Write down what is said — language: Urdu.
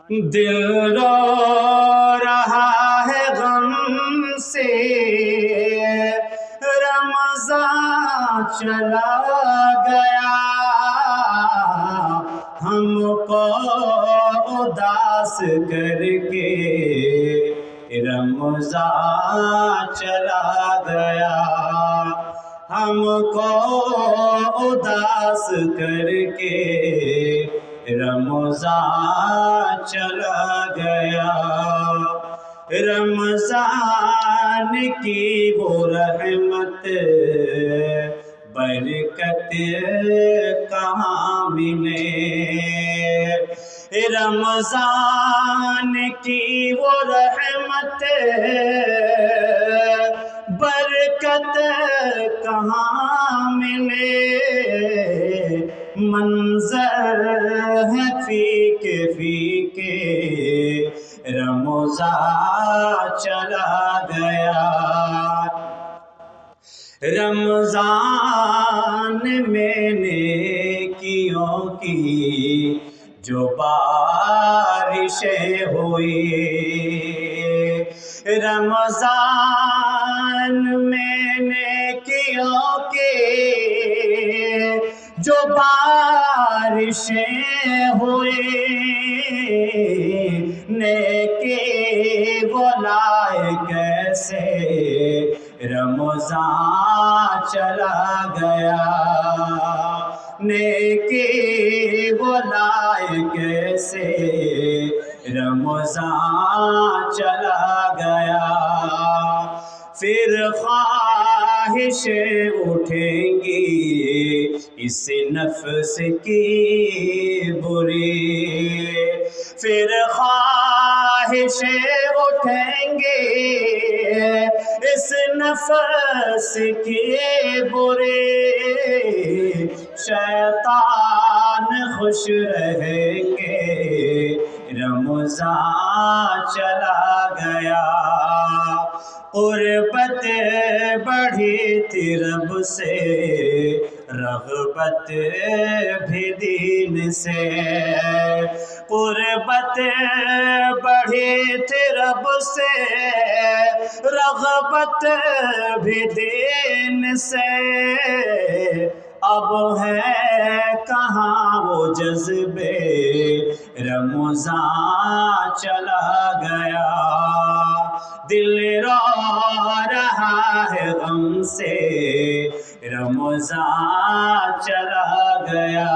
دل رو رہا ہے غم سے، رمضان چلا گیا، ہم کو اداس کر کے رمضان چلا گیا، ہم کو اداس کر کے رمضان چلا گیا۔ رمضان کی وہ رحمت برکت کہاں ملے، رمضان کی وہ رحمت برکت کہاں ملے، منظر ہے فیکے فیکے رمضان چلا گیا۔ رمضان میں نیکیوں کی جو بارشیں ہوئی، رمضان میں نیکیوں کی جو بارشیں ہوئی، نیکی وہ لائے کیسے رمضان چلا گیا، نیکی وہ لائے کیسے رمضان چلا گیا۔ پھر خواہشیں اٹھیں گی اس نفس کی بری، پھر خواہشیں اٹھیں گے اس نفس کی بری، شیطان خوش رہیں گے رمضان چلا گیا، قربت بڑھی تھی رب سے، رغبت بھی دین سے، قربت بڑھی تھی رب سے، رغبت بھی دین سے، اب ہے کہاں وہ جذبے رمضان چلا گیا، دل رو رہا ہے غم سے رمضان چلا گیا۔